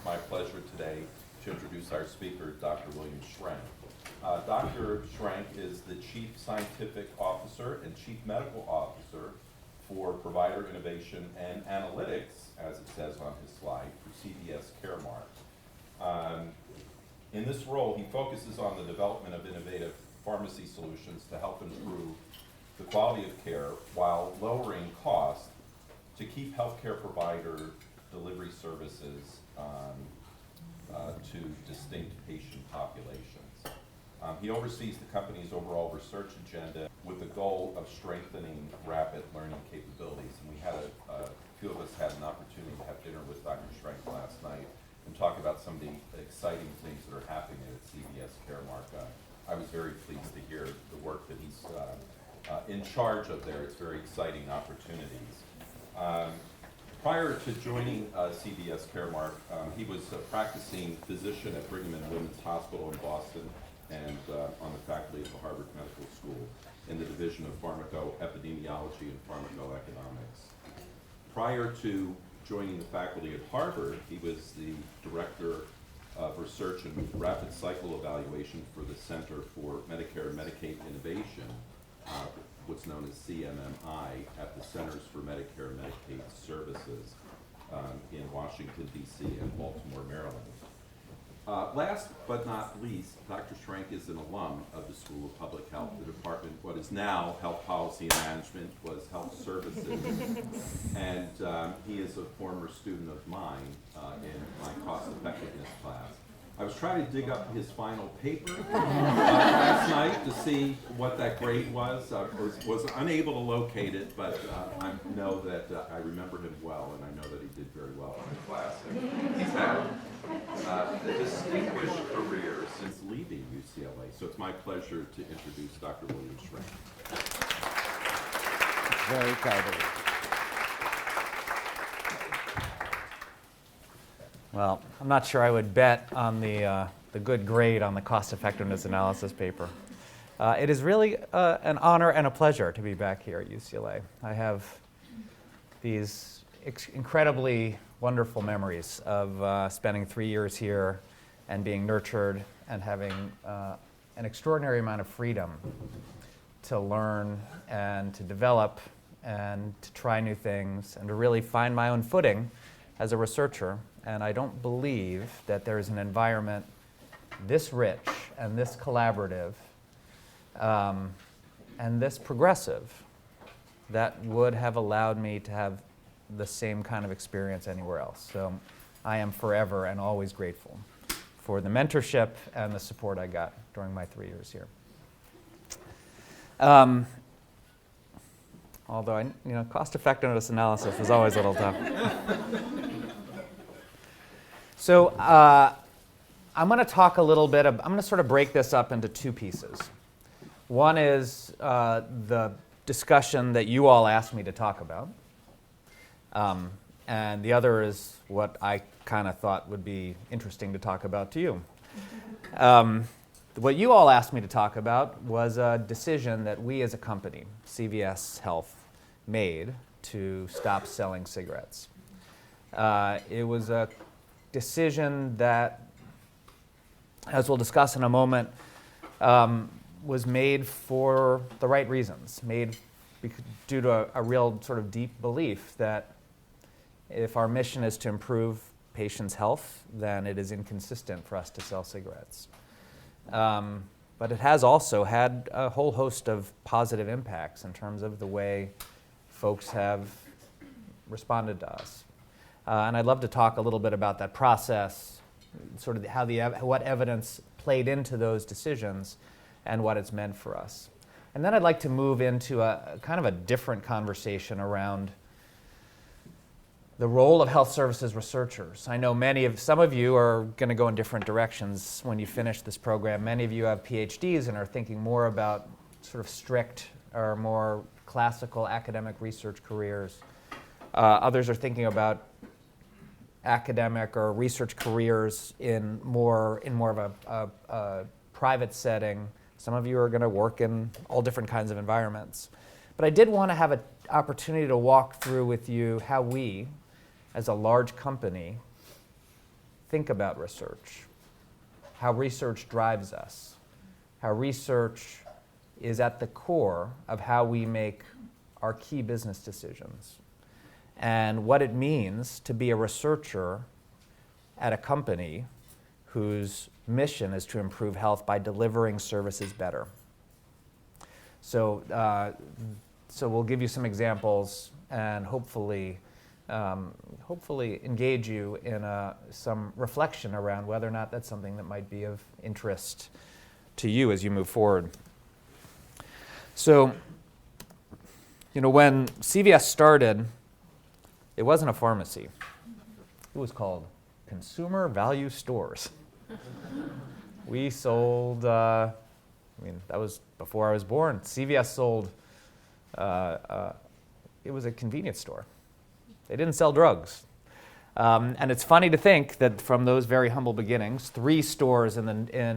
my pleasure today to introduce our speaker, Dr. William Shrank. Dr. Shrank is the Chief Scientific Officer and Chief Medical Officer for Provider Innovation and Analytics, as it says on his slide, for CVS Caremark. In this role, he focuses on the development of innovative pharmacy solutions to help improve the quality of care while lowering costs to keep healthcare provider delivery services to distinct patient populations. He oversees the company's overall research agenda with the goal of strengthening rapid learning capabilities. And we had a few of us had an opportunity to have dinner with Dr. Shrank last night and talk about some of the exciting things that are happening at CVS Caremark. I was very pleased to hear the work that he's in charge of there. It's very exciting opportunities. Prior to joining CVS Caremark, he was a practicing physician at Brigham and Women's Hospital in Boston and on the faculty of the Harvard Medical School in the Division of Pharmacoepidemiology and Pharmacoeconomics. Prior to joining the faculty at Harvard, he was the Director of Research and Rapid Cycle Evaluation for the Center for Medicare and Medicaid Innovation, what's known as CMMI, at the Centers for Medicare and Medicaid Services in Washington, D.C. and Baltimore, Maryland. Last but not least, Dr. Shrank is an alum of the School of Public Health. The department, what is now Health Policy and Management, was Health Services. And he is a former student of mine in my cost effectiveness class. I was trying to dig up his final paper last night to see what that grade was. Was unable to locate it, but I know that I remember him well, and I know that he did very well in the class. And he's had a distinguished career since leaving UCLA, so it's my pleasure to introduce Dr. William Shrank. Very kind of you. Well, I'm not sure I would bet on the good grade on the cost effectiveness analysis paper. It is really an honor and a pleasure to be back here at UCLA. I have these incredibly wonderful memories of spending 3 years here and being nurtured and having an extraordinary amount of freedom to learn and to develop and to try new things and to really find my own footing as a researcher. And I don't believe that there is an environment this rich and this collaborative and this progressive that would have allowed me to have the same kind of experience anywhere else. So I am forever and always grateful for the mentorship and the support I got during my 3 years here. Although, cost effectiveness analysis was always a little tough. So I'm going to talk a little bit, I'm going to sort of break this up into two pieces. One is the discussion that you all asked me to talk about. And the other is what I kind of thought would be interesting to talk about to you. What you all asked me to talk about was a decision that we as a company, CVS Health, made to stop selling cigarettes. It was a decision that, as we'll discuss in a moment, was made for the right reasons, made due to a real sort of deep belief that if our mission is to improve patients' health, then it is inconsistent for us to sell cigarettes. But it has also had a whole host of positive impacts in terms of the way folks have responded to us. And I'd love to talk a little bit about that process, sort of what evidence played into those decisions and what it's meant for us. And then I'd like to move into a kind of a different conversation around the role of health services researchers. I know some of you are going to go in different directions when you finish this program. Many of you have PhDs and are thinking more about sort of strict or more classical academic research careers. Others are thinking about academic or research careers in more of a private setting. Some of you are going to work in all different kinds of environments. But I did want to have an opportunity to walk through with you how we, as a large company, think about research, how research drives us, how research is at the core of how we make our key business decisions, and what it means to be a researcher at a company whose mission is to improve health by delivering services better. So we'll give you some examples and hopefully engage you in some reflection around whether or not that's something that might be of interest to you as you move forward. So, when CVS started, it wasn't a pharmacy. It was called Consumer Value Stores. We sold, that was before I was born. CVS sold, it was a convenience store. They didn't sell drugs. And it's funny to think that from those very humble beginnings, 3 stores in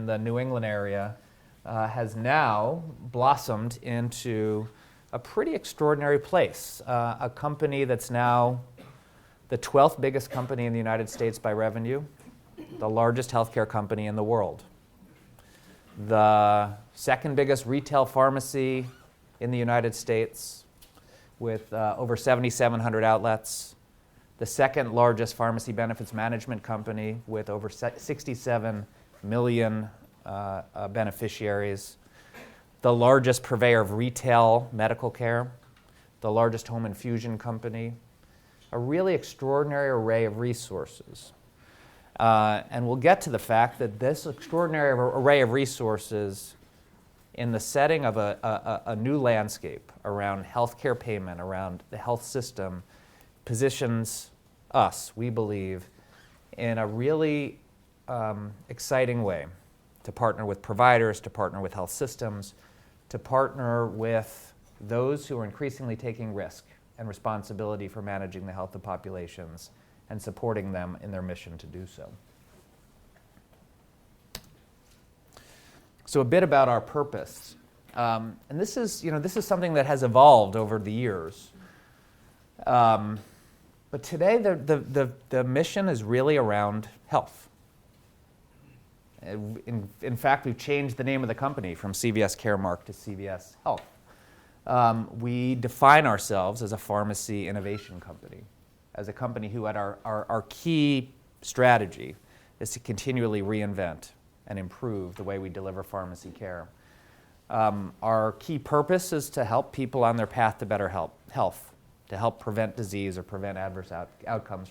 the New England area has now blossomed into a pretty extraordinary place. A company that's now the 12th biggest company in the United States by revenue, the largest healthcare company in the world, the 2nd biggest retail pharmacy in the United States with over 7,700 outlets, the 2nd largest pharmacy benefits management company with over 67 million beneficiaries, the largest purveyor of retail medical care, the largest home infusion company, a really extraordinary array of resources. And we'll get to the fact that this extraordinary array of resources in the setting of a new landscape around healthcare payment, around the health system, positions us, we believe, in a really exciting way to partner with providers, to partner with health systems, to partner with those who are increasingly taking risk and responsibility for managing the health of populations and supporting them in their mission to do so. So a bit about our purpose. And this is something that has evolved over the years. But today the mission is really around health. In fact, we've changed the name of the company from CVS Caremark to CVS Health. We define ourselves as a pharmacy innovation company, as a company who at our key strategy is to continually reinvent and improve the way we deliver pharmacy care. Our key purpose is to help people on their path to better health, to help prevent disease or prevent adverse outcomes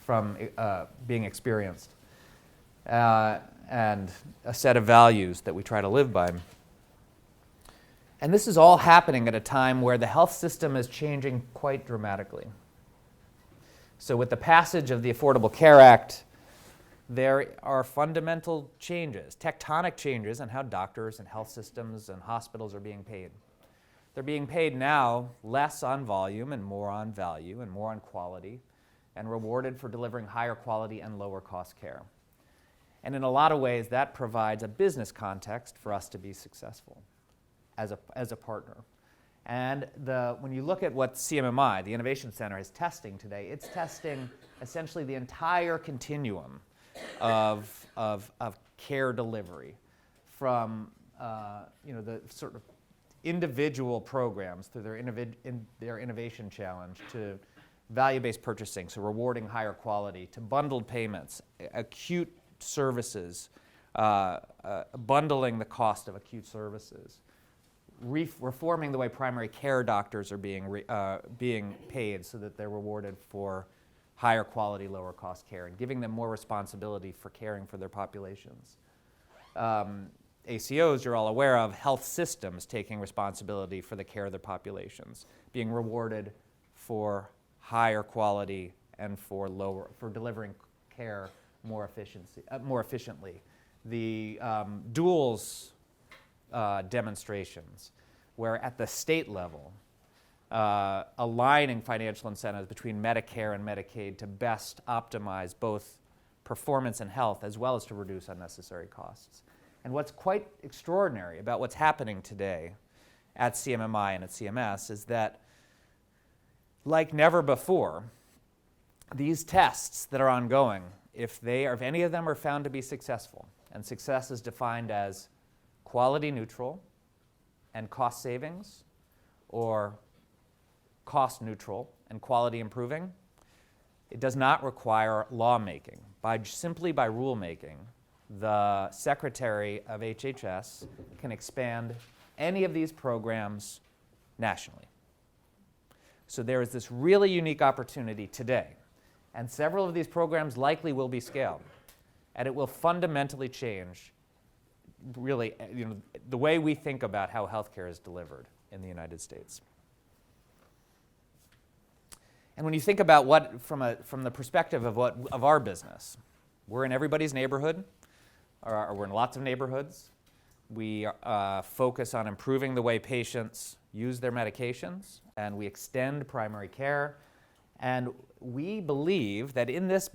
from being experienced. And a set of values that we try to live by. And this is all happening at a time where the health system is changing quite dramatically. So with the passage of the Affordable Care Act, there are fundamental changes, tectonic changes in how doctors and health systems and hospitals are being paid. They're being paid now less on volume and more on value and more on quality, and rewarded for delivering higher quality and lower cost care. And in a lot of ways, that provides a business context for us to be successful as a partner. And when you look at what CMMI, the Innovation Center, is testing today, it's testing essentially the entire continuum of care delivery, from the sort of individual programs through their innovation challenge to value-based purchasing, so rewarding higher quality, to bundled payments, acute services, bundling the cost of acute services, reforming the way primary care doctors are being paid so that they're rewarded for higher quality, lower cost care, and giving them more responsibility for caring for their populations. ACOs, you're all aware of, health systems taking responsibility for the care of their populations, being rewarded for higher quality and for delivering care more efficiently. The duals demonstrations, where at the state level, aligning financial incentives between Medicare and Medicaid to best optimize both performance and health, as well as to reduce unnecessary costs. And what's quite extraordinary about what's happening today at CMMI and at CMS is that, like never before, these tests that are ongoing if any of them are found to be successful, and success is defined as quality neutral and cost savings, or cost neutral and quality improving, it does not require lawmaking. Simply by rulemaking, the Secretary of HHS can expand any of these programs nationally. So there is this really unique opportunity today, and several of these programs likely will be scaled, and it will fundamentally change really the way we think about how healthcare is delivered in the United States. And when you think about what, from the perspective of our business, we're in everybody's neighborhood, or we're in lots of neighborhoods. We focus on improving the way patients use their medications, and we extend primary care. And we believe that in this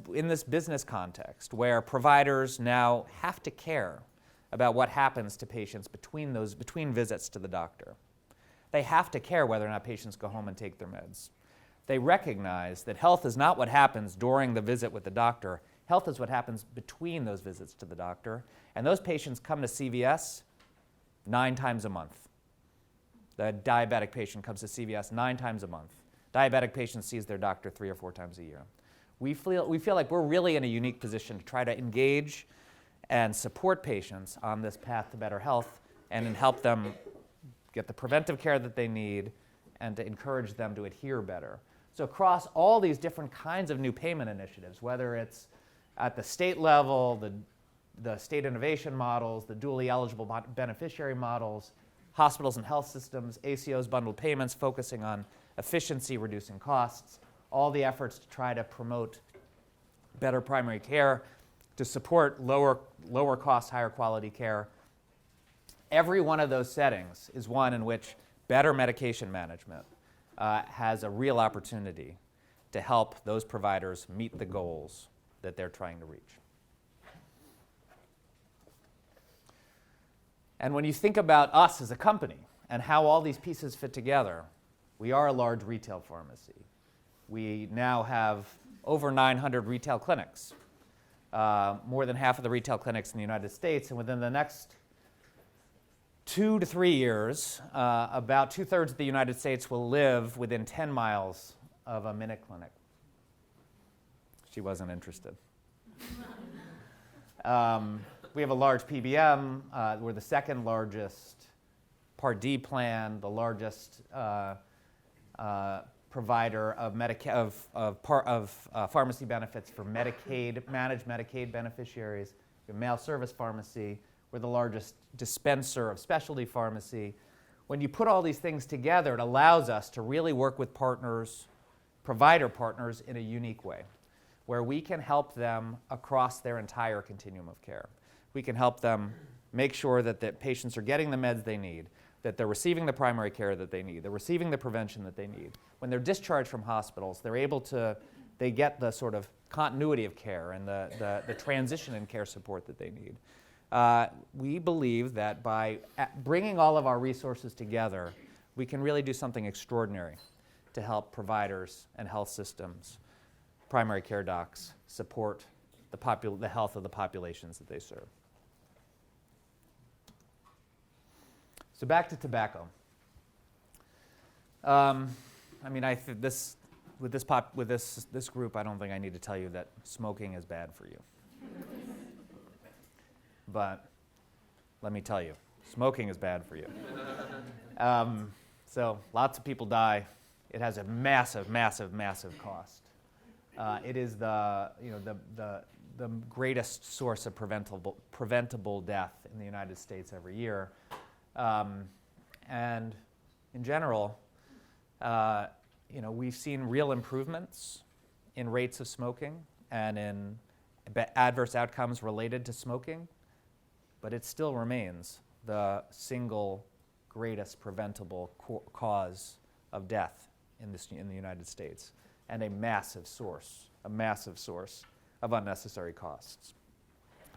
business context, where providers now have to care about what happens to patients between visits to the doctor, they have to care whether or not patients go home and take their meds. They recognize that health is not what happens during the visit with the doctor. Health is what happens between those visits to the doctor. And those patients come to CVS 9 times a month. The diabetic patient comes to CVS 9 times a month. Diabetic patient sees their doctor 3 or 4 times a year. We feel like we're really in a unique position to try to engage and support patients on this path to better health and help them get the preventive care that they need and to encourage them to adhere better. So across all these different kinds of new payment initiatives, whether it's at the state level, the state innovation models, the dually eligible beneficiary models, hospitals and health systems, ACOs, bundled payments, focusing on efficiency, reducing costs, all the efforts to try to promote better primary care, to support lower cost, higher quality care. Every one of those settings is one in which better medication management has a real opportunity to help those providers meet the goals that they're trying to reach. And when you think about us as a company and how all these pieces fit together, we are a large retail pharmacy. We now have over 900 retail clinics, more than half of the retail clinics in the United States, and within the next 2 to 3 years, about 2/3 of the United States will live within 10 miles of a Minute Clinic. She wasn't interested. We have a large PBM. We're the second largest Part D plan, the largest provider of pharmacy benefits for managed Medicaid beneficiaries. We have mail service pharmacy. We're the largest dispenser of specialty pharmacy. When you put all these things together, it allows us to really work with partners, provider partners, in a unique way, where we can help them across their entire continuum of care. We can help them make sure that the patients are getting the meds they need, that they're receiving the primary care that they need, they're receiving the prevention that they need. When they're discharged from hospitals, they get the sort of continuity of care and the transition in care support that they need. We believe that by bringing all of our resources together, we can really do something extraordinary to help providers and health systems, primary care docs, support the health of the populations that they serve. So back to tobacco. With this group, I don't think I need to tell you that smoking is bad for you. But let me tell you, smoking is bad for you. So lots of people die. It has a massive, massive, massive cost. It is the greatest source of preventable death in the United States every year. And in general, we've seen real improvements in rates of smoking and in adverse outcomes related to smoking. But it still remains the single greatest preventable cause of death in the United States, and a massive source of unnecessary costs.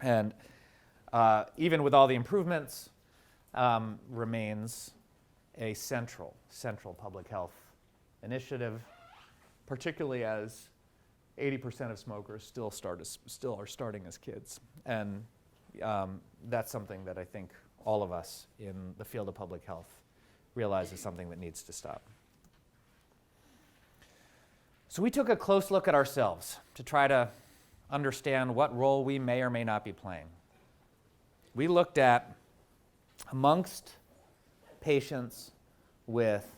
And even with all the improvements, remains a central public health initiative, particularly as 80% of smokers still are starting as kids. And that's something that I think all of us in the field of public health realize is something that needs to stop. So we took a close look at ourselves to try to understand what role we may or may not be playing. We looked at, amongst patients with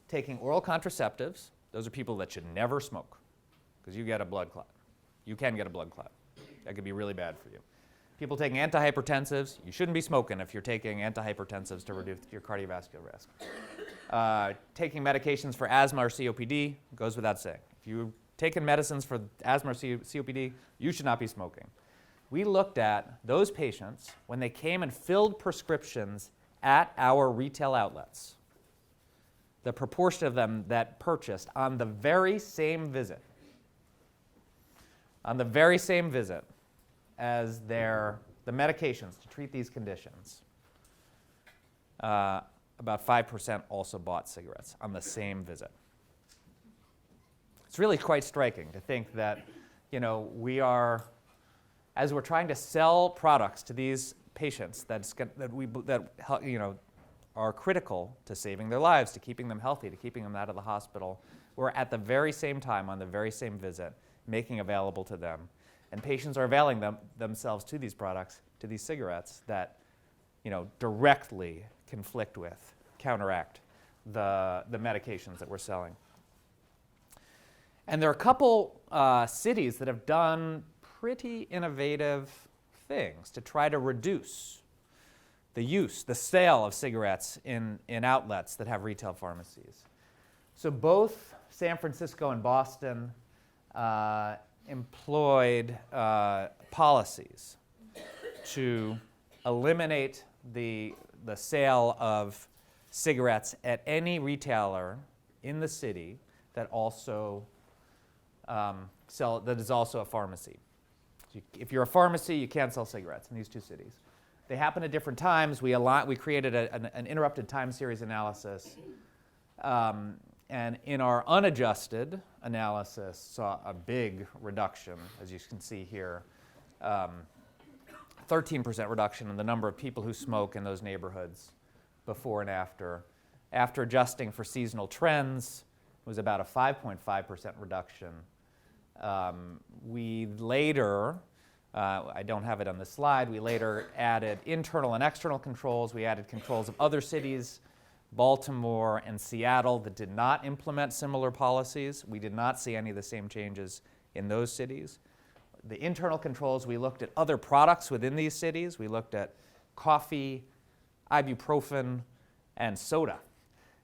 taking oral contraceptives, those are people that should never smoke because you get a blood clot. You can get a blood clot. That could be really bad for you. People taking antihypertensives, you shouldn't be smoking if you're taking antihypertensives to reduce your cardiovascular risk. Taking medications for asthma or COPD goes without saying. If you're taking medicines for asthma or COPD, you should not be smoking. We looked at those patients when they came and filled prescriptions at our retail outlets, the proportion of them that purchased on the very same visit, as the medications to treat these conditions. About 5% also bought cigarettes on the same visit. It's really quite striking to think that, we are, as we're trying to sell products to these patients that are critical to saving their lives, to keeping them healthy, to keeping them out of the hospital, we're at the very same time on the very same visit making available to them. And patients are availing themselves to these products, to these cigarettes that directly conflict with, counteract the medications that we're selling. And there are a couple cities that have done pretty innovative things to try to reduce the sale of cigarettes in outlets that have retail pharmacies. So both San Francisco and Boston employed policies to eliminate the sale of cigarettes at any retailer in the city that also that is also a pharmacy. If you're a pharmacy, you can't sell cigarettes in these two cities. They happen at different times. We created an interrupted time series analysis, and in our unadjusted analysis saw a big reduction, as you can see here, 13% reduction in the number of people who smoke in those neighborhoods before and after. After adjusting for seasonal trends, it was about a 5.5% reduction. We later, I don't have it on the slide, we later added internal and external controls. We added controls of other cities, Baltimore and Seattle, that did not implement similar policies. We did not see any of the same changes in those cities. The internal controls, we looked at other products within these cities. We looked at coffee, ibuprofen, and soda,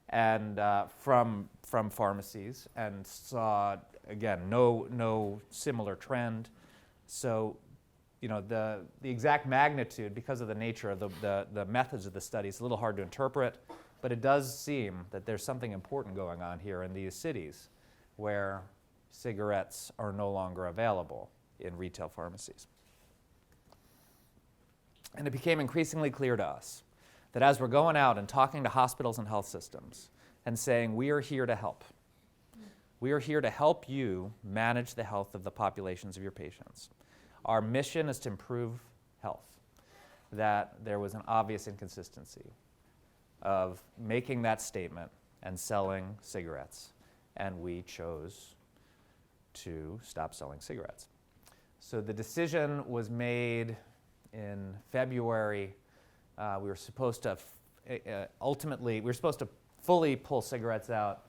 and from pharmacies, and saw, again, no similar trend. So, the exact magnitude, because of the nature of the methods of the study, is a little hard to interpret, but it does seem that there's something important going on here in these cities where cigarettes are no longer available in retail pharmacies. And it became increasingly clear to us that as we're going out and talking to hospitals and health systems and saying, we are here to help. We are here to help you manage the health of the populations of your patients. Our mission is to improve health. That there was an obvious inconsistency of making that statement and selling cigarettes, and we chose to stop selling cigarettes. So the decision was made in February. We were supposed to fully pull cigarettes out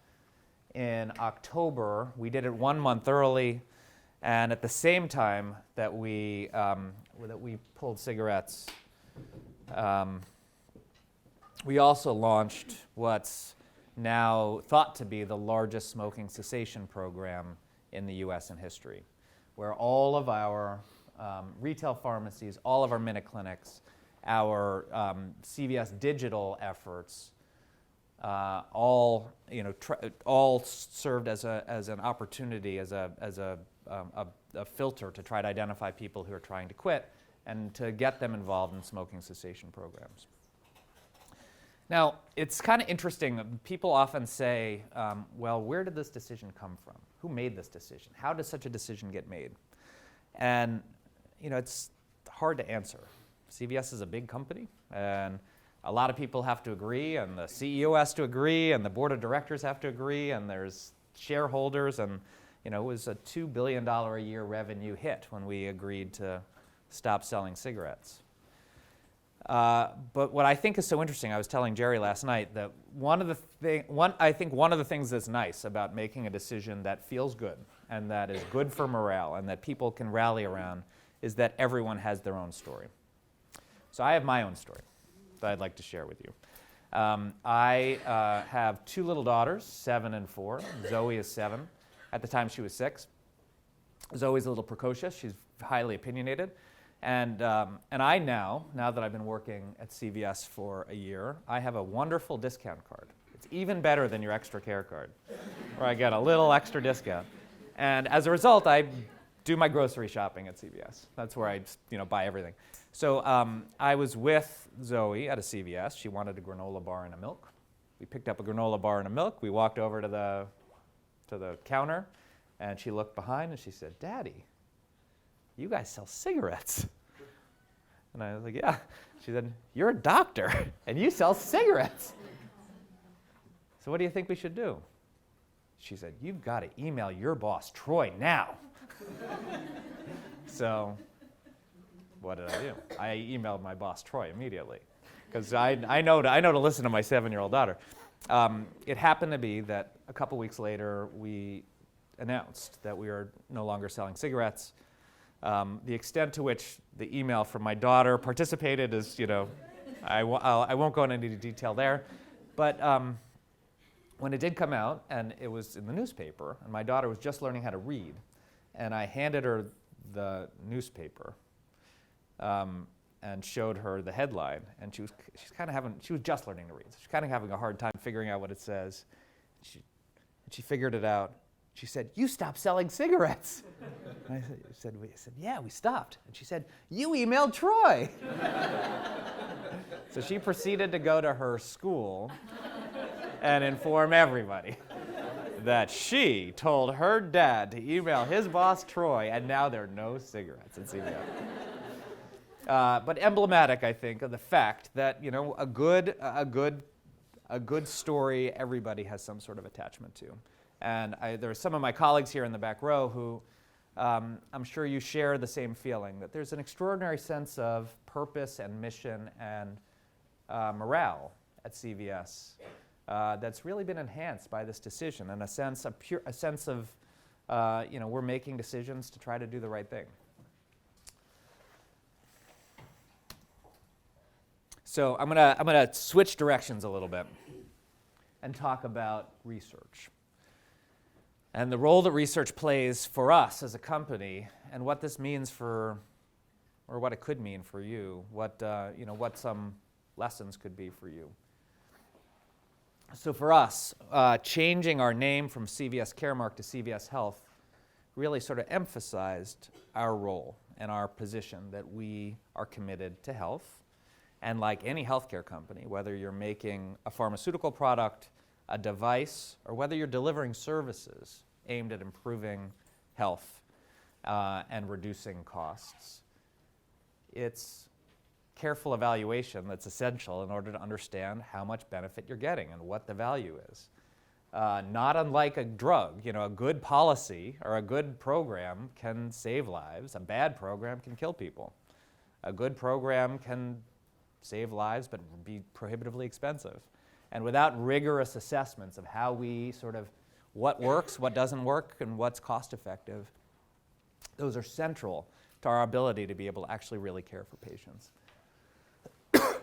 in October. We did it 1 month early, and at the same time that we pulled cigarettes, we also launched what's now thought to be the largest smoking cessation program in the U.S. in history, where all of our retail pharmacies, all of our minute clinics, our CVS digital efforts, all served as an opportunity, as a filter to try to identify people who are trying to quit and to get them involved in smoking cessation programs. Now, it's kind of interesting. People often say, well, where did this decision come from? Who made this decision? How does such a decision get made? And, it's hard to answer. CVS is a big company, and a lot of people have to agree, and the CEO has to agree, and the board of directors have to agree, and there's shareholders, and, it was a $2 billion a year revenue hit when we agreed to stop selling cigarettes. But what I think is so interesting, I was telling Jerry last night that I think one of the things that's nice about making a decision that feels good and that is good for morale and that people can rally around is that everyone has their own story. So I have my own story that I'd like to share with you. I have two little daughters, 7 and 4. Zoe is 7. At the time, she was 6. Zoe's a little precocious. She's highly opinionated. And I now that I've been working at CVS for a year, I have a wonderful discount card. It's even better than your extra care card, where I get a little extra discount. And as a result, I do my grocery shopping at CVS. That's where I buy everything. So I was with Zoe at a CVS. She wanted a granola bar and a milk. We picked up a granola bar and a milk. We walked over to the counter, and she looked behind and she said, "Daddy, you guys sell cigarettes." And I was like, "Yeah." She said, "You're a doctor and you sell cigarettes. So what do you think we should do?" She said, "You've got to email your boss, Troy, now." So what did I do? I emailed my boss, Troy, immediately, because I know to listen to my 7-year-old daughter. It happened to be that a couple weeks later, we announced that we are no longer selling cigarettes. The extent to which the email from my daughter participated is, I won't go into any detail there. But when it did come out, and it was in the newspaper, and my daughter was just learning how to read, and I handed her the newspaper and showed her the headline, and she was just learning to read. So she's kind of having a hard time figuring out what it says. She figured it out. She said, "You stopped selling cigarettes." And I said, "Yeah, we stopped." And she said, "You emailed Troy." So she proceeded to go to her school and inform everybody that she told her dad to email his boss, Troy, and now there are no cigarettes at CVS. But emblematic, I think, of the fact that, a good story everybody has some sort of attachment to. And there are some of my colleagues here in the back row who I'm sure you share the same feeling, that there's an extraordinary sense of purpose and mission and morale at CVS that's really been enhanced by this decision, and a sense of we're making decisions to try to do the right thing. So I'm gonna switch directions a little bit and talk about research and the role that research plays for us as a company, and what this means or what it could mean for you, what some lessons could be for you. So for us, changing our name from CVS Caremark to CVS Health really sort of emphasized our role and our position that we are committed to health. And like any healthcare company, whether you're making a pharmaceutical product, a device, or whether you're delivering services aimed at improving health and reducing costs, it's careful evaluation that's essential in order to understand how much benefit you're getting and what the value is. Not unlike a drug, a good policy or a good program can save lives. A bad program can kill people. A good program can save lives but be prohibitively expensive. And without rigorous assessments of how we what works, what doesn't work, and what's cost effective, those are central to our ability to be able to actually really care for patients.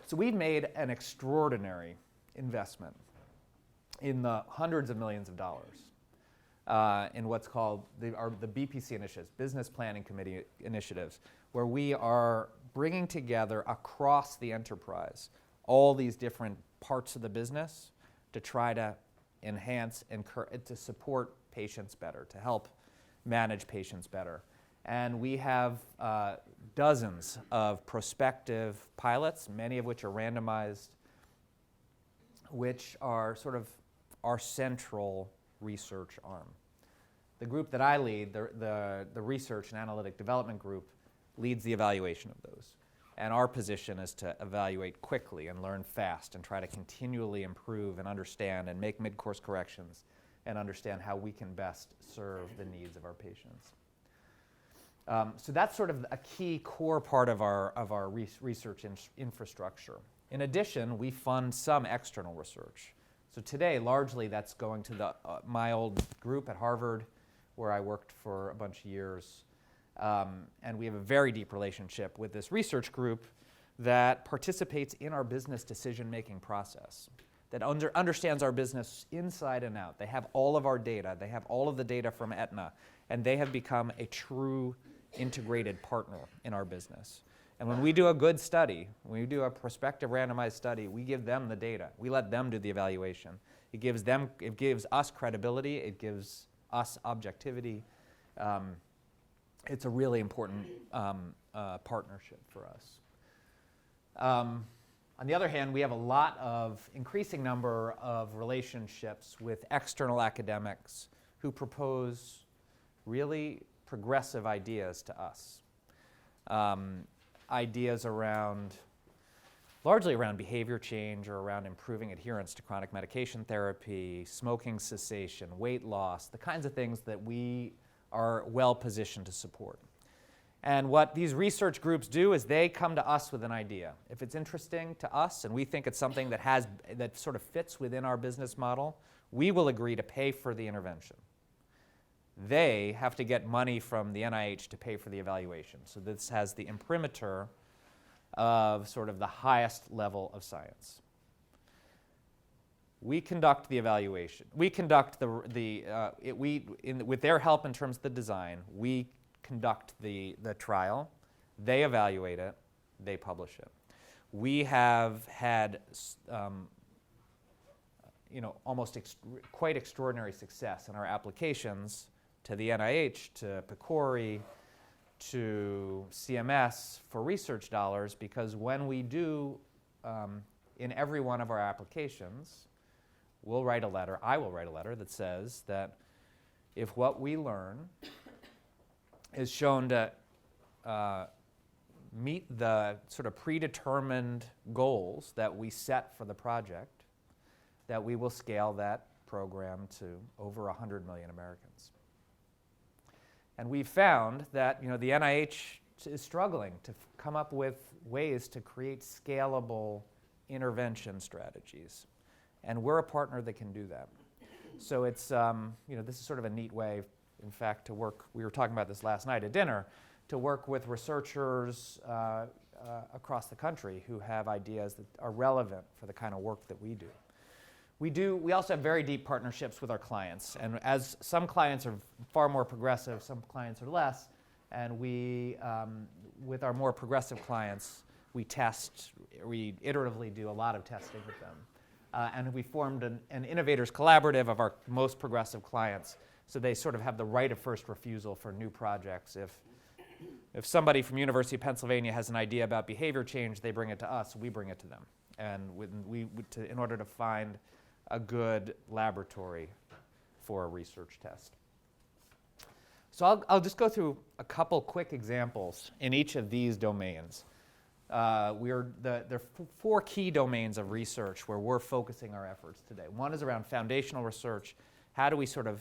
So we've made an extraordinary investment in the hundreds of millions of dollars in what's called the BPC initiatives, Business Planning Committee initiatives, where we are bringing together across the enterprise all these different parts of the business to try to enhance and to support patients better, to help manage patients better. And we have dozens of prospective pilots, many of which are randomized which are sort of our central research arm. The group that I lead, the research and analytic development group, leads the evaluation of those. And our position is to evaluate quickly and learn fast and try to continually improve and understand and make mid-course corrections and understand how we can best serve the needs of our patients. So that's sort of a key core part of our research infrastructure. In addition, we fund some external research. So today, largely, that's going to my old group at Harvard, where I worked for a bunch of years. And we have a very deep relationship with this research group that participates in our business decision-making process, that understands our business inside and out. They have all of our data. They have all of the data from Aetna, and they have become a true integrated partner in our business. And when we do a good study, when we do a prospective randomized study, we give them the data. We let them do the evaluation. It gives us credibility. It gives us objectivity. It's a really important partnership for us. On the other hand, we have a lot of increasing number of relationships with external academics who propose really progressive ideas to us. Ideas largely around behavior change or around improving adherence to chronic medication therapy, smoking cessation, weight loss, the kinds of things that we are well positioned to support. And what these research groups do is they come to us with an idea. If it's interesting to us and we think it's something that sort of fits within our business model, we will agree to pay for the intervention. They have to get money from the NIH to pay for the evaluation. So this has the imprimatur of sort of the highest level of science. We conduct the evaluation. We conduct with their help in terms of the design, we conduct the trial. They evaluate it. They publish it. We have had quite extraordinary success in our applications to the NIH, to PCORI, to CMS for research dollars, because when we do, in every one of our applications, I will write a letter that says that if what we learn is shown to meet the sort of predetermined goals that we set for the project, that we will scale that program to over 100 million Americans. And we've found that the NIH is struggling to come up with ways to create scalable intervention strategies. And we're a partner that can do that. So it's, this is sort of a neat way, in fact, to work. We were talking about this last night at dinner, to work with researchers across the country who have ideas that are relevant for the kind of work that we do. We also have very deep partnerships with our clients. And as some clients are far more progressive, some clients are less. And with our more progressive clients, we iteratively do a lot of testing with them. And we formed an innovators collaborative of our most progressive clients. So they sort of have the right of first refusal for new projects. If somebody from University of Pennsylvania has an idea about behavior change, they bring it to us, we bring it to them. And in order to find a good laboratory for a research test. So I'll just go through a couple quick examples in each of these domains. There are four key domains of research where we're focusing our efforts today. One is around foundational research. How do we sort of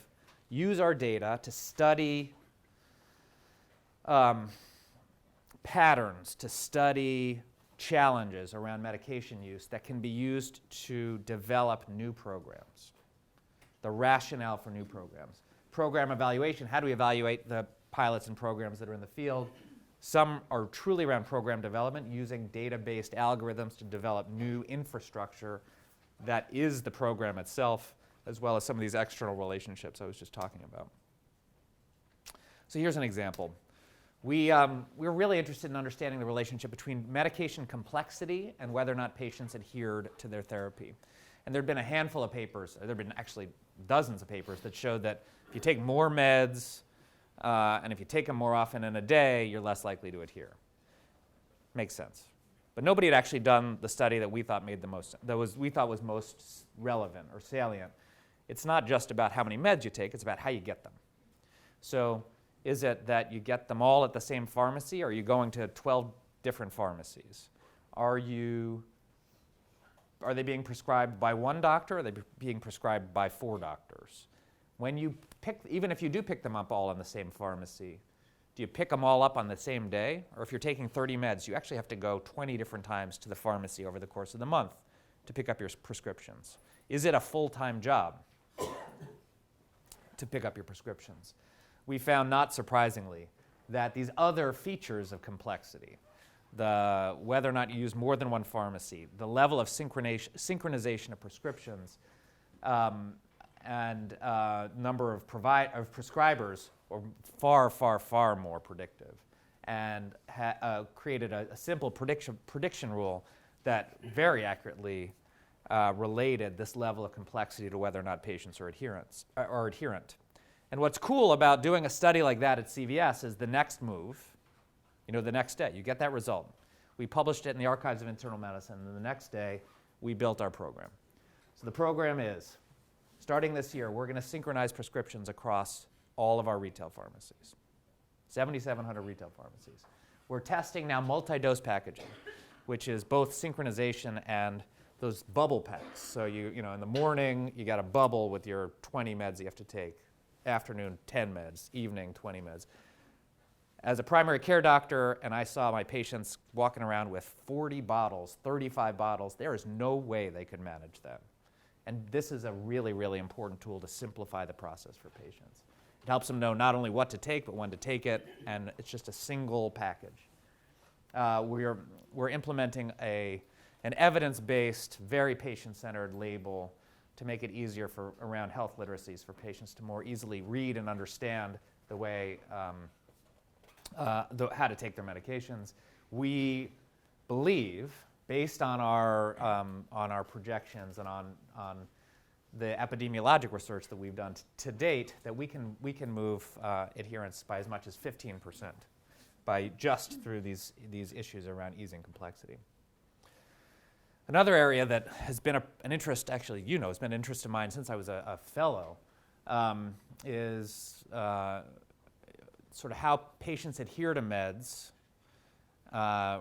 use our data to study patterns, to study challenges around medication use that can be used to develop new programs, the rationale for new programs. Program evaluation, how do we evaluate the pilots and programs that are in the field? Some are truly around program development, using data-based algorithms to develop new infrastructure that is the program itself, as well as some of these external relationships I was just talking about. So here's an example. We're really interested in understanding the relationship between medication complexity and whether or not patients adhered to their therapy. And there have been a handful of papers, there have been actually dozens of papers that showed that if you take more meds and if you take them more often in a day, you're less likely to adhere. Makes sense. But nobody had actually done the study that we thought was most relevant or salient. It's not just about how many meds you take, it's about how you get them. So is it that you get them all at the same pharmacy, or are you going to 12 different pharmacies? Are they being prescribed by one doctor, or are they being prescribed by 4 doctors? Even if you do pick them up all in the same pharmacy, do you pick them all up on the same day? Or if you're taking 30 meds, you actually have to go 20 different times to the pharmacy over the course of the month to pick up your prescriptions. Is it a full-time job to pick up your prescriptions? We found, not surprisingly, that these other features of complexity, whether or not you use more than one pharmacy, the level of synchronization of prescriptions, and number of prescribers were far, far, far more predictive, and created a simple prediction rule that very accurately related this level of complexity to whether or not patients are adherent. And what's cool about doing a study like that at CVS is the next move, the next day, you get that result. We published it in the Archives of Internal Medicine, and the next day, we built our program. So the program is, starting this year, we're going to synchronize prescriptions across all of our retail pharmacies, 7,700 retail pharmacies. We're testing now multi-dose packaging, which is both synchronization and those bubble packs. So in the morning, you got a bubble with your 20 meds you have to take. Afternoon, 10 meds. Evening, 20 meds. As a primary care doctor, and I saw my patients walking around with 40 bottles, 35 bottles, there is no way they could manage that. And this is a really, really important tool to simplify the process for patients. It helps them know not only what to take, but when to take it, and it's just a single package. We're implementing an evidence-based, very patient-centered label to make it easier around health literacies for patients to more easily read and understand the way how to take their medications. We believe, based on our projections and on the epidemiologic research that we've done to date, that we can move adherence by as much as 15% by just through these issues around easing complexity. Another area that has been an interest, actually, has been an interest of mine since I was a fellow, is sort of how patients adhere to meds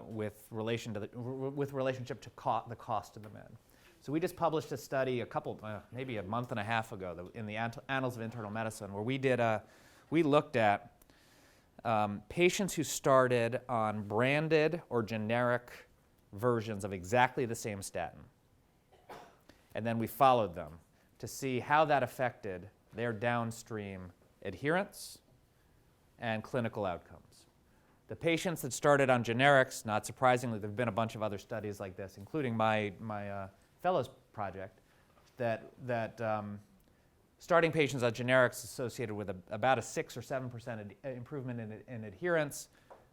with relationship to the cost of the med. So we just published a study maybe a month and a half ago in the Annals of Internal Medicine, where we looked at patients who started on branded or generic versions of exactly the same statin. And then we followed them to see how that affected their downstream adherence and clinical outcomes. The patients that started on generics, not surprisingly, there have been a bunch of other studies like this, including my fellows project, that starting patients on generics associated with about a 6 or 7% improvement in adherence.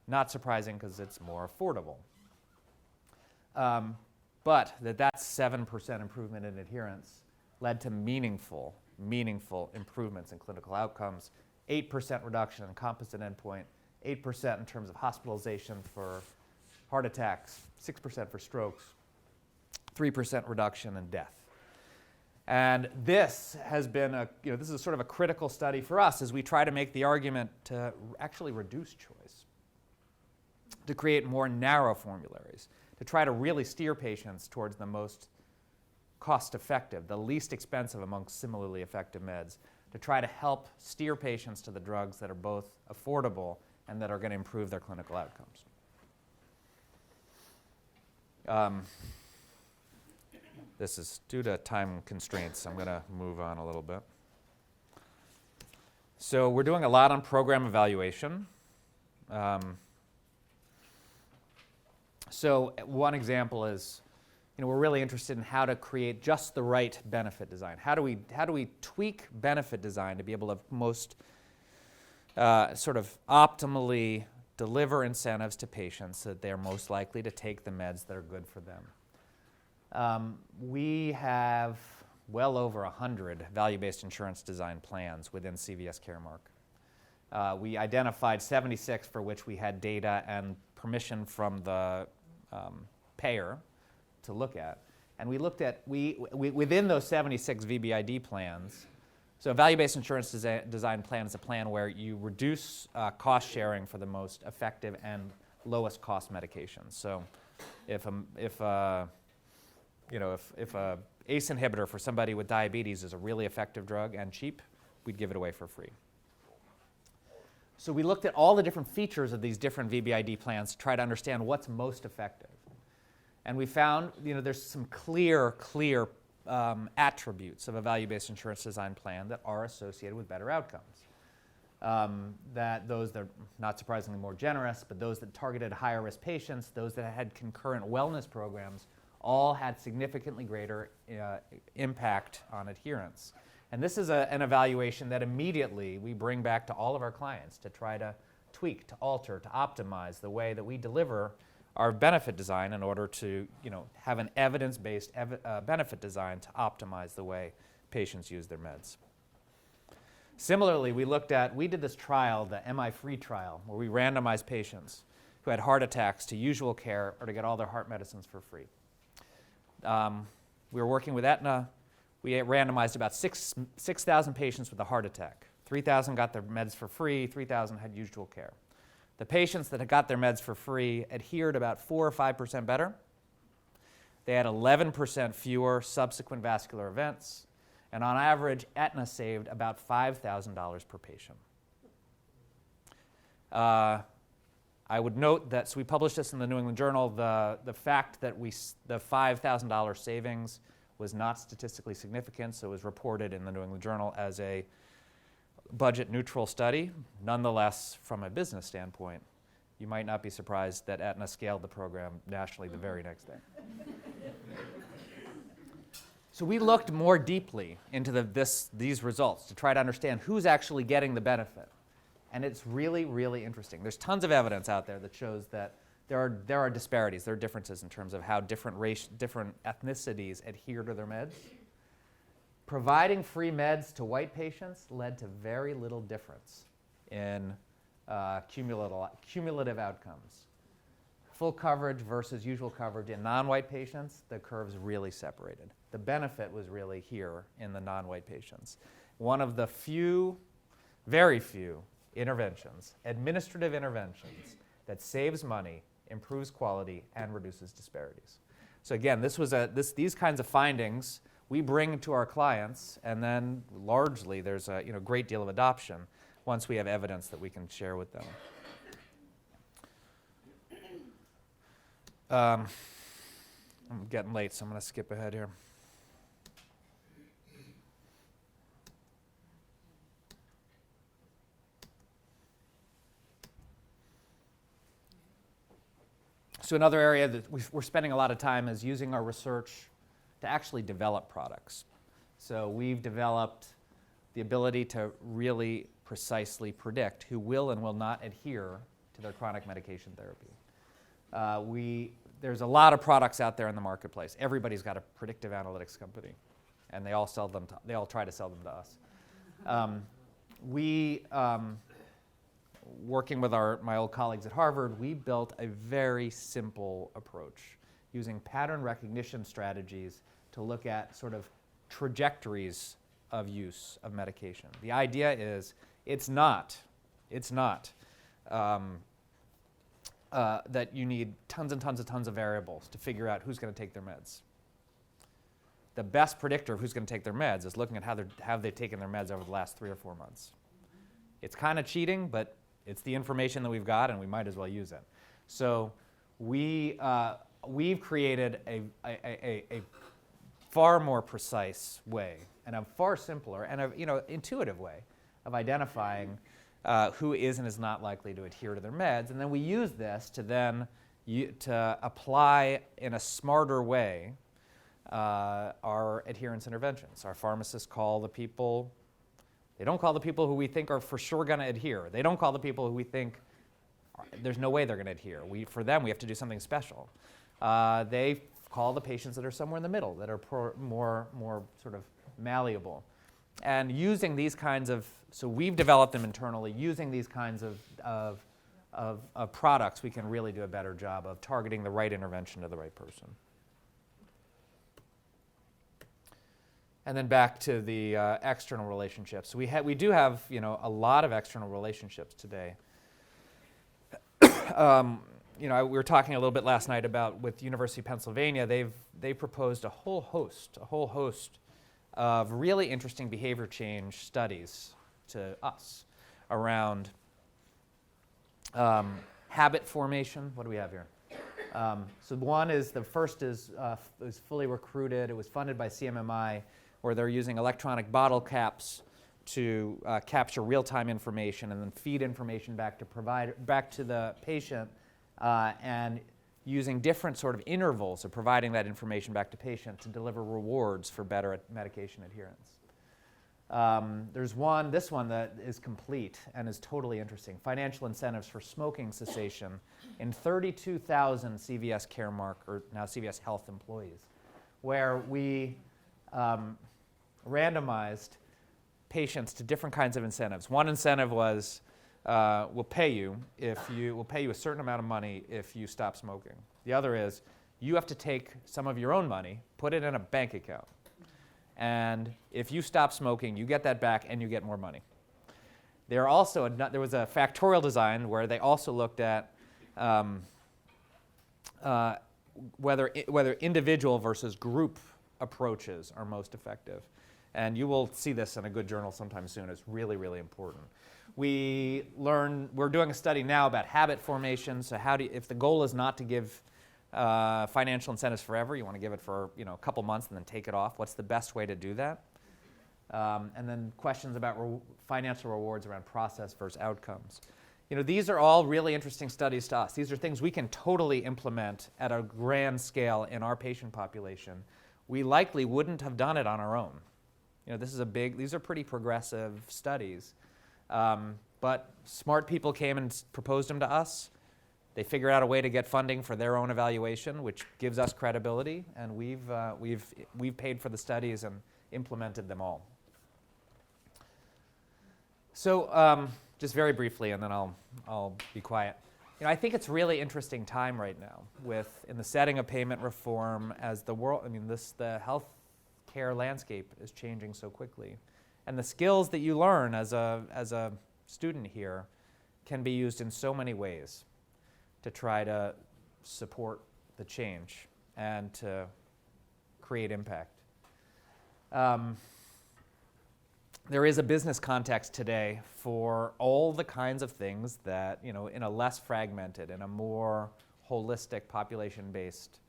Not surprising because it's more affordable. But that 7% improvement in adherence led to meaningful improvements in clinical outcomes, 8% reduction in composite endpoint, 8% in terms of hospitalization for heart attacks, 6% for strokes, 3% reduction in death. And this has been this is sort of a critical study for us as we try to make the argument to actually reduce choice, to create more narrow formularies, to try to really steer patients towards the most cost-effective, the least expensive amongst similarly effective meds, to try to help steer patients to the drugs that are both affordable and that are going to improve their clinical outcomes. This is due to time constraints. I'm going to move on a little bit. So we're doing a lot on program evaluation. So one example is, we're really interested in how to create just the right benefit design. How do we tweak benefit design to be able to most sort of optimally deliver incentives to patients so that they're most likely to take the meds that are good for them? We have well over 100 value-based insurance design plans within CVS Caremark. We identified 76 for which we had data and permission from the payer to look at. And we looked at, within those 76 VBID plans, so a value-based insurance design plan is a plan where you reduce cost sharing for the most effective and lowest cost medications. So if a ACE inhibitor for somebody with diabetes is a really effective drug and cheap, we'd give it away for free. So we looked at all the different features of these different VBID plans to try to understand what's most effective. And we found, there's some clear attributes of a value-based insurance design plan that are associated with better outcomes. That those that are, not surprisingly, more generous, but those that targeted higher risk patients, those that had concurrent wellness programs, all had significantly greater impact on adherence. And this is an evaluation that immediately we bring back to all of our clients to try to tweak, to alter, to optimize the way that we deliver our benefit design in order to have an evidence-based benefit design to optimize the way patients use their meds. Similarly, we did this trial, the MI-free trial, where we randomized patients who had heart attacks to usual care or to get all their heart medicines for free. We were working with Aetna. We randomized about 6,000 patients with a heart attack. 3,000 got their meds for free, 3,000 had usual care. The patients that had got their meds for free adhered about 4 or 5% better. They had 11% fewer subsequent vascular events. And on average, Aetna saved about $5,000 per patient. I would note that, so we published this in the New England Journal, the fact that the $5,000 savings was not statistically significant, so it was reported in the New England Journal as a budget-neutral study. Nonetheless, from a business standpoint, you might not be surprised that Aetna scaled the program nationally the very next day. So we looked more deeply into these results to try to understand who's actually getting the benefit. And it's really, really interesting. There's tons of evidence out there that shows that there are disparities, there are differences in terms of how different ethnicities adhere to their meds. Providing free meds to white patients led to very little difference in cumulative outcomes. Full coverage versus usual coverage in non-white patients, the curves really separated. The benefit was really here in the non-white patients. One of the very few interventions, administrative interventions, that saves money, improves quality, and reduces disparities. So again, these kinds of findings we bring to our clients, and then largely there's a great deal of adoption once we have evidence that we can share with them. I'm getting late, so I'm going to skip ahead here. So another area that we're spending a lot of time is using our research to actually develop products. So we've developed the ability to really precisely predict who will and will not adhere to their chronic medication therapy. There's a lot of products out there in the marketplace. Everybody's got a predictive analytics company, and they all try to sell them to us. Working with my old colleagues at Harvard, we built a very simple approach using pattern recognition strategies to look at sort of trajectories of use of medication. The idea is it's not that you need tons of variables to figure out who's going to take their meds. The best predictor of who's going to take their meds is looking at how they've taken their meds over the last 3 or 4 months. It's kind of cheating, but it's the information that we've got, and we might as well use it. So we've created a far more precise way and a far simpler and intuitive way of identifying who is and is not likely to adhere to their meds, and then we use this to apply in a smarter way our adherence interventions. Our pharmacists call the people. They don't call the people who we think are for sure going to adhere. They don't call the people who we think there's no way they're going to adhere. For them, we have to do something special. They call the patients that are somewhere in the middle, that are more sort of malleable. And using these kinds of, so we've developed them internally, using these kinds of of products, we can really do a better job of targeting the right intervention to the right person. And then back to the external relationships. We do have, a lot of external relationships today. We were talking a little bit last night about with University of Pennsylvania. They proposed a whole host of really interesting behavior change studies to us around habit formation. What do we have here? So the first is fully recruited. It was funded by CMMI, where they're using electronic bottle caps to capture real-time information and then feed information back to the patient, and using different sort of intervals of providing that information back to patient to deliver rewards for better medication adherence. There's this one that is complete and is totally interesting. Financial incentives for smoking cessation in 32,000 CVS Caremark, or now CVS Health employees, where we randomized patients to different kinds of incentives. One incentive was we'll pay you a certain amount of money if you stop smoking. The other is you have to take some of your own money, put it in a bank account, and if you stop smoking, you get that back and you get more money. There was a factorial design where they also looked at whether individual versus group approaches are most effective. And you will see this in a good journal sometime soon. It's really, really important. We're doing a study now about habit formation. So if the goal is not to give financial incentives forever, you want to give it for a couple months and then take it off, what's the best way to do that? And then questions about financial rewards around process versus outcomes. These are all really interesting studies to us. These are things we can totally implement at a grand scale in our patient population. We likely wouldn't have done it on our own. These are pretty progressive studies. But smart people came and proposed them to us. They figured out a way to get funding for their own evaluation, which gives us credibility, and we've paid for the studies and implemented them all. So just very briefly, and then I'll be quiet. I think it's a really interesting time right now in the setting of payment reform as the health care landscape is changing so quickly. And the skills that you learn as a student here can be used in so many ways to try to support the change and to create impact. There is a business context today for all the kinds of things that, in a less fragmented, in a more holistic population-based,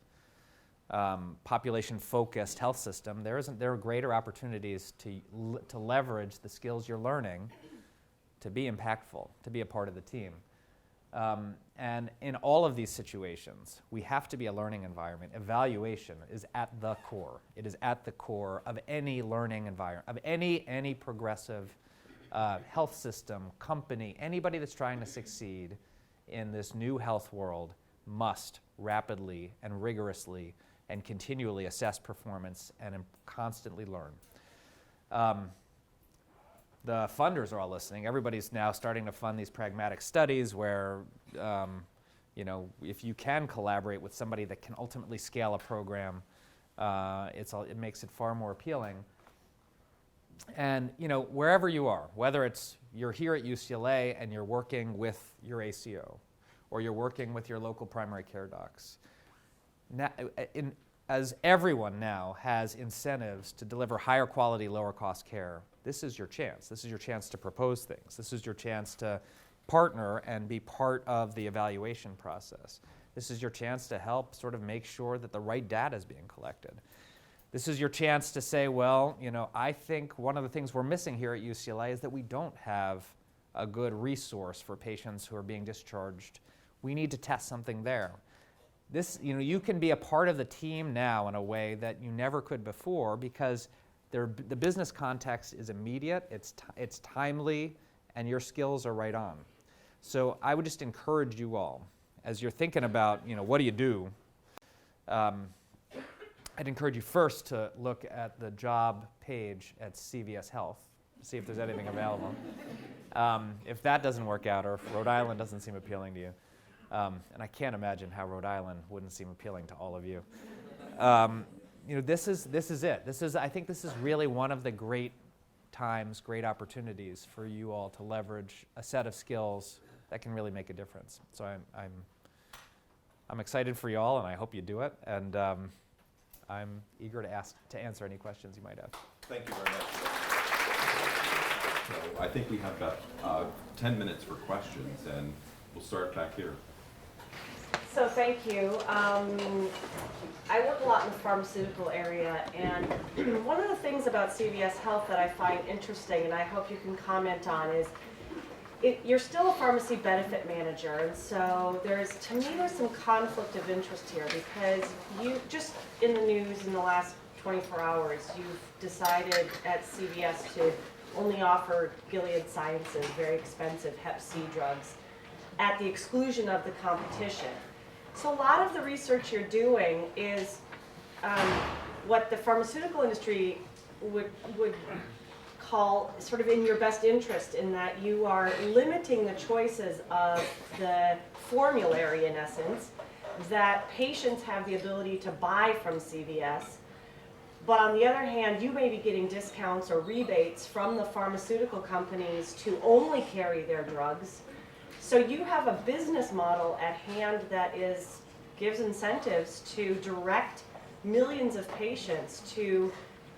population-focused health system, there are greater opportunities to leverage the skills you're learning to be impactful, to be a part of the team. And in all of these situations, we have to be a learning environment. Evaluation is at the core. It is at the core of any learning environment, of any progressive health system, company, anybody that's trying to succeed in this new health world must rapidly and rigorously and continually assess performance and constantly learn. The funders are all listening. Everybody's now starting to fund these pragmatic studies where, if you can collaborate with somebody that can ultimately scale a program, it makes it far more appealing. And, wherever you are, whether you're here at UCLA and you're working with your ACO, or you're working with your local primary care docs, as everyone now has incentives to deliver higher quality, lower cost care, this is your chance. This is your chance to propose things. This is your chance to partner and be part of the evaluation process. This is your chance to help sort of make sure that the right data is being collected. This is your chance to say, well, I think one of the things we're missing here at UCLA is that we don't have a good resource for patients who are being discharged. We need to test something there. You can be a part of the team now in a way that you never could before because the business context is immediate, it's timely, and your skills are right on. So I would just encourage you all, as you're thinking about, what do you do? I'd encourage you first to look at the job page at CVS Health, see if there's anything available. If that doesn't work out, or if Rhode Island doesn't seem appealing to you, and I can't imagine how Rhode Island wouldn't seem appealing to all of you. This is it. I think this is really one of the great times, great opportunities for you all to leverage a set of skills that can really make a difference. So I'm excited for you all, and I hope you do it. And I'm eager to answer any questions you might have. Thank you very much. So I think we have about 10 minutes for questions, and we'll start back here. So thank you. I work a lot in the pharmaceutical area, and one of the things about CVS Health that I find interesting, and I hope you can comment on, is you're still a pharmacy benefit manager, and so to me there's some conflict of interest here, because you just in the news in the last 24 hours, you've decided at CVS to only offer Gilead Sciences very expensive Hep C drugs at the exclusion of the competition. So a lot of the research you're doing is what the pharmaceutical industry would call sort of in your best interest, in that you are limiting the choices of the formulary, in essence, that patients have the ability to buy from CVS. But on the other hand, you may be getting discounts or rebates from the pharmaceutical companies to only carry their drugs. So you have a business model at hand that gives incentives to direct millions of patients to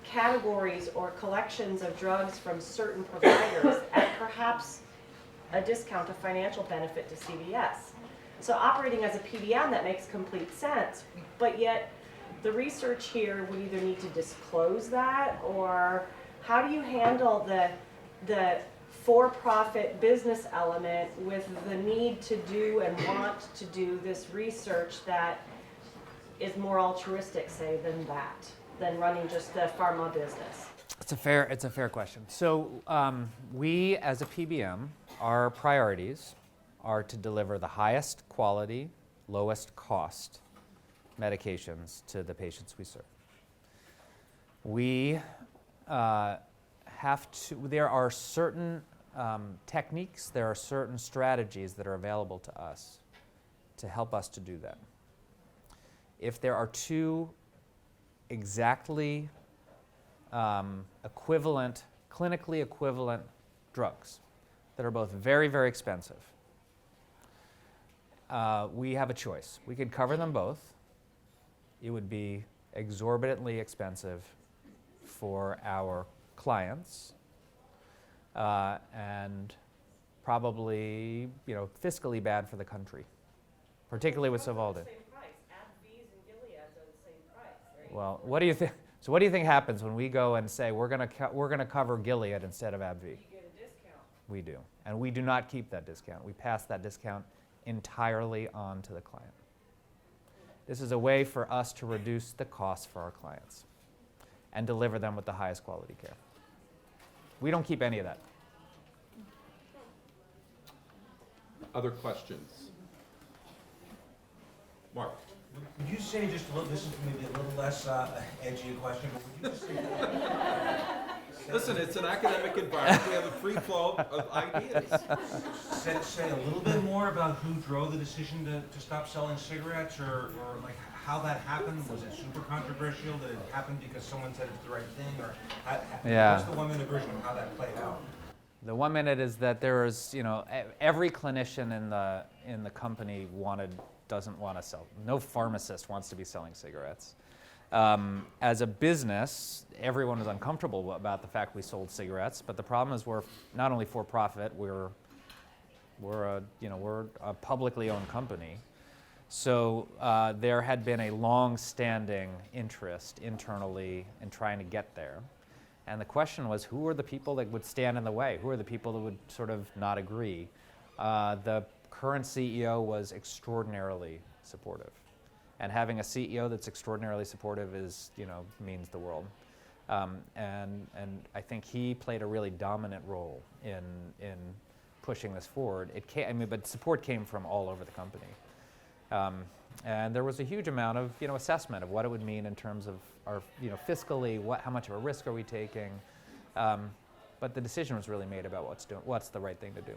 categories or collections of drugs from certain providers at perhaps a discount, a financial benefit to CVS. So operating as a PBM, that makes complete sense, but yet the research here would either need to disclose that, or how do you handle the for-profit business element with the need to do and want to do this research that is more altruistic, say, than running just the pharma business? It's a fair question. So we, as a PBM, our priorities are to deliver the highest quality, lowest cost medications to the patients we serve. We there are certain techniques, there are certain strategies that are available to us to help us to do that. If there are two exactly clinically equivalent drugs that are both very, very expensive, we have a choice. We could cover them both. It would be exorbitantly expensive for our clients, and probably, fiscally bad for the country, particularly with Sovaldi. Well, what do you think? So, what do you think happens when we go and say we're going to cover Gilead instead of AbbVie? You get a discount. We do, and we do not keep that discount. We pass that discount entirely on to the client. This is a way for us to reduce the costs for our clients and deliver them with the highest quality care. We don't keep any of that. Other questions? Mark. Would you say just a little, this is maybe a little less edgy a question, but would you just say... Listen, it's an academic environment. We have a free flow of ideas. Say a little bit more about who drove the decision to stop selling cigarettes, or like how that happened. Was it super controversial? Did it happen because someone said it's the right thing? Or what's the 1 minute version of how that played out? The 1 minute is that there is, every clinician in the company doesn't want to sell. No pharmacist wants to be selling cigarettes. As a business, everyone was uncomfortable about the fact we sold cigarettes, but the problem is we're not only for profit, we're a publicly owned company. So there had been a long-standing interest internally in trying to get there. And the question was, who are the people that would stand in the way? Who are the people that would sort of not agree? The current CEO was extraordinarily supportive. And having a CEO that's extraordinarily supportive means the world. And I think he played a really dominant role in pushing this forward. But support came from all over the company. And there was a huge amount of assessment of what it would mean in terms of our fiscally, how much of a risk are we taking. but the decision was really made about what's the right thing to do.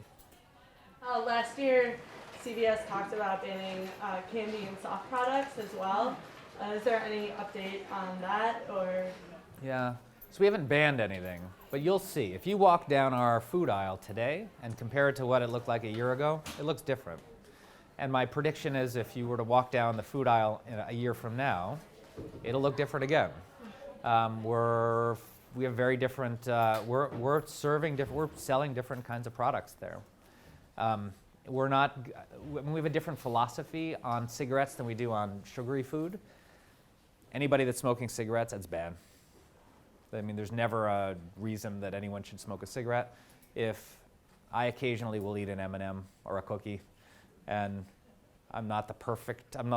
Last year, CVS talked about banning candy and soft products as well. Is there any update on that, or? Yeah, so we haven't banned anything, but you'll see. If you walk down our food aisle today and compare it to what it looked like a year ago, it looks different. And my prediction is if you were to walk down the food aisle in a year from now, it'll look different again. We have very different, we're selling different kinds of products there. We have a different philosophy on cigarettes than we do on sugary food. Anybody that's smoking cigarettes, that's bad. I mean, there's never a reason that anyone should smoke a cigarette. If I occasionally will eat an M&M or a cookie, and I'm not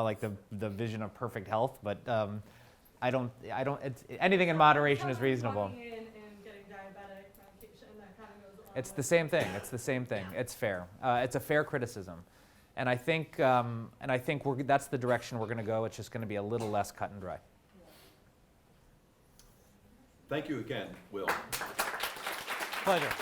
like the vision of perfect health, but anything in moderation is reasonable. Walking in and getting diabetic medication, that kind of goes along It's with the same thing. It's the same thing. It's fair. It's a fair criticism, and I think that's the direction we're going to go. It's just going to be a little less cut and dry. Thank you again, Will. Pleasure.